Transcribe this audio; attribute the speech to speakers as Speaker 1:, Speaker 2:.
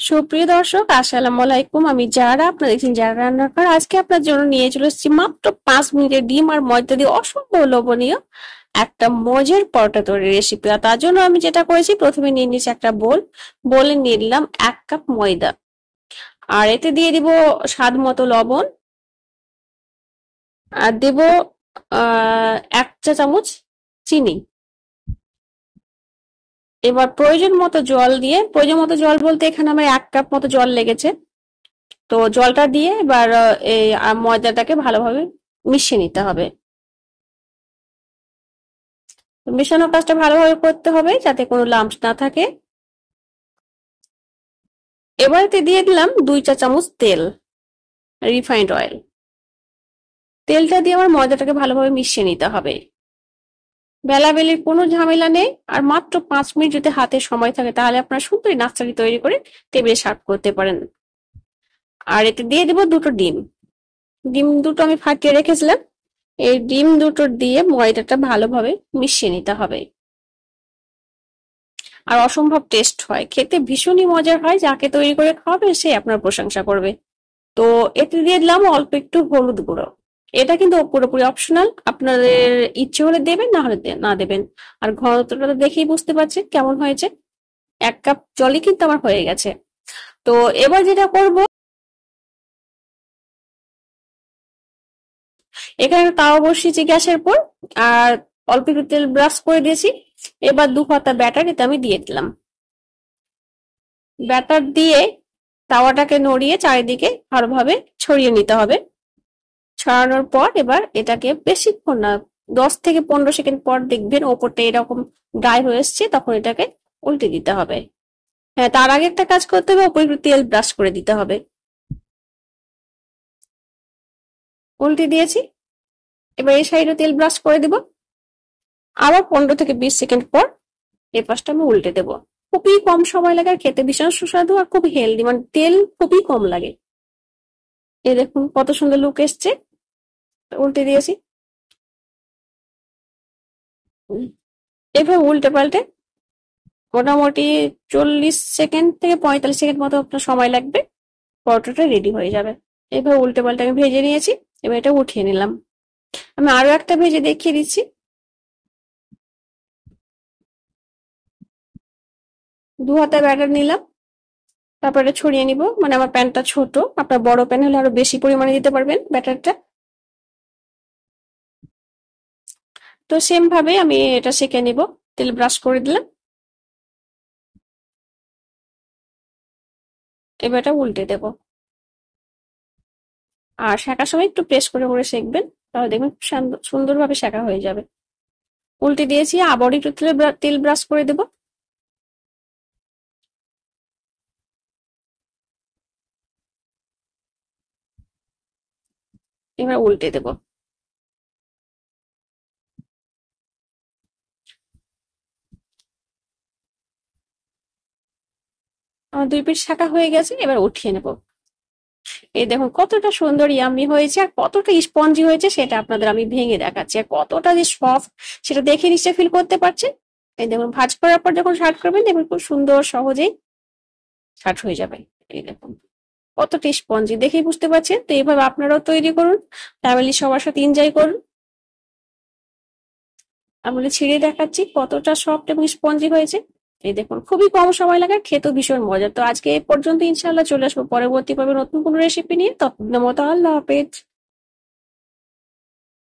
Speaker 1: সুপ্রিয় দর্শক, আসসালামু আলাইকুম। আমি যারা, আপনারা দেখছেন যারা রান্নাঘর। আজকে আপনার জন্য নিয়ে চলে এসেছি মাত্র 5 মিনিটের ডিম আর ময়দা দিয়ে অসম্ভব লোভনীয় একটা মজার পরোটা তৈরির রেসিপি। আর তার জন্য আমি যেটা করেছি, প্রথমে নিয়ে নিয়েছি একটা বলে নিয়ে নিলাম 1 কাপ ময়দা। আর এতে দিয়ে দিব স্বাদ মতো লবণ, আর দেব 1 চা চামচ চিনি। এবার প্রয়োজন মতো জল বলতে এখানে আমার 1 কাপ মতো জল লেগেছে। তো জলটা দিয়ে এবার এই ময়দাটাকে ভালোভাবে মিশিয়ে নিতে হবে। মেশানোর কাজটা ভালোভাবে করতে হবে যাতে কোনো লাম্পস না থাকে। এবার এতে দিয়ে দিলাম 2 চা চামচ তেল, রিফাইন্ড অয়েল। তেলটা দিয়ে আমার ময়দাটাকে ভালোভাবে মিশিয়ে নিতে হবে। বেলাবেলির কোনো ঝামেলা নেই। আর মাত্র 5 মিনিট যদি হাতে সময় থাকে তাহলে আপনারা সুন্দর নাস্তাটি তৈরি করে টেবিলে সার্ভ করতে পারেন। আর এতে দিয়ে দেব 2টো ডিম। ডিম দুটো আমি ফাটিয়ে রেখেছিলাম। এই ডিম দুটো দিয়ে ময়দাটা ভালোভাবে মিশিয়ে নিতে হবে। আর অসম্ভব টেস্ট হয়, খেতে ভীষণই মজার হয়। যাকে তৈরি করে খাওয়াবেন সে আপনার প্রশংসা করবে। তো এতে দিয়ে দিলাম অল্প একটু হলুদ গুঁড়ো। এটা কিন্তু পুরোপুরি অপশনাল, আপনাদের ইচ্ছে হলে দেবেন, না হলে না দেবেন। আর ঘনত্বটা তো দেখেই বুঝতে পারছেন কেমন হয়েছে। 1 কাপ জলই কিন্তু আমার হয়ে গেছে। তো এবার যেটা করব, এখানে তাওয়া বসিয়েছি গ্যাসের পর। আর অল্প একটু তেল ব্রাশ করে দিয়েছি। এবার 2 পাতা ব্যাটার এতে আমি দিয়ে দিলাম। ব্যাটার দিয়ে তাওয়াটাকে নড়িয়ে চারিদিকে ভালোভাবে ছড়িয়ে নিতে হবে। ছড়ানোর পর এবার এটাকে বেশিক্ষণ না, 10 থেকে 15 সেকেন্ড পর দেখবেন ওপরটা এরকম ড্রাই হয়ে এসছে, তখন এটাকে উল্টে দিতে হবে। হ্যাঁ, তার আগে একটা কাজ করতে হবে, ওপরে একটু তেল ব্রাশ করে দিতে হবে। উল্টে দিয়েছি। এবার এই সাইডে তেল ব্রাশ করে দিব। আবার 15 থেকে 20 সেকেন্ড পর এই পাশটা আমি উল্টে দেব। খুবই কম সময় লাগে, আর খেতে ভীষণ সুস্বাদু আর খুব হেলদি, মানে তেল খুবই কম লাগে। এই দেখুন কত সুন্দর লুক এসছে। উল্টে দিয়েছি। এভাবে উল্টে পাল্টে মোটামুটি 40 থেকে 45 সেকেন্ড মতো আপনার সময় লাগবে, পরোটাটা রেডি হয়ে যাবে। এভাবে উল্টে পাল্টে আমি ভেজে নিয়েছি। এবার এটা উঠিয়ে নিলাম। আমি আরো একটা ভেজে দেখিয়ে দিচ্ছি। 2 হাতা ব্যাটার নিলাম। তারপর এটা ছড়িয়ে নিব। মানে আমার প্যানটা ছোট, আপনার বড় প্যান হলে আরো বেশি পরিমাণে দিতে পারবেন ব্যাটারটা। তো সেম ভাবে আমি এটা সেঁকে নিব। তেল ব্রাশ করে দিলাম। এবার এটা উল্টে দেব। আর সেঁকার সময় একটু প্রেস করে করে সেঁকবেন, তাহলে দেখবেন সুন্দরভাবে সেঁকা হয়ে যাবে। উল্টে দিয়েছি, আবার একটু তেল ব্রাশ করে দেব। এবার উল্টে দেব। আমার 2 পিঠ শাঁকা হয়ে গেছে, এবার উঠিয়ে নেব। এই দেখুন কতটা সুন্দর ইয়াম্মি হয়েছে, আর কতটা স্পঞ্জি হয়েছে সেটা আপনাদের আমি ভেঙে দেখাচ্ছি। আর কতটা যে সফট সেটা দেখে নিশ্চয়ই ফিল করতে পারছেন। এই দেখুন ভাঁজ করার পর যখন সার্ভ করবেন দেখবেন খুব সুন্দর সহজেই সার্ভ হয়ে যাবে। এই দেখুন কতটা স্পঞ্জি, দেখেই বুঝতে পারছেন। তো এইভাবে আপনারাও তৈরি করুন, ফ্যামিলি সবার সাথে এনজয় করুন। আমি ছিঁড়ে দেখাচ্ছি কতটা সফট এবং স্পঞ্জি হয়েছে। এই দেখুন খুবই কম সময় লাগে, খেতেও ভীষণ মজা। তো আজকে এই পর্যন্ত, ইনশাল্লাহ চলে আসবো পরবর্তী পাবে নতুন কোনো রেসিপি নিয়ে। ততদিনের মতো আল্লাহ হাফেজ।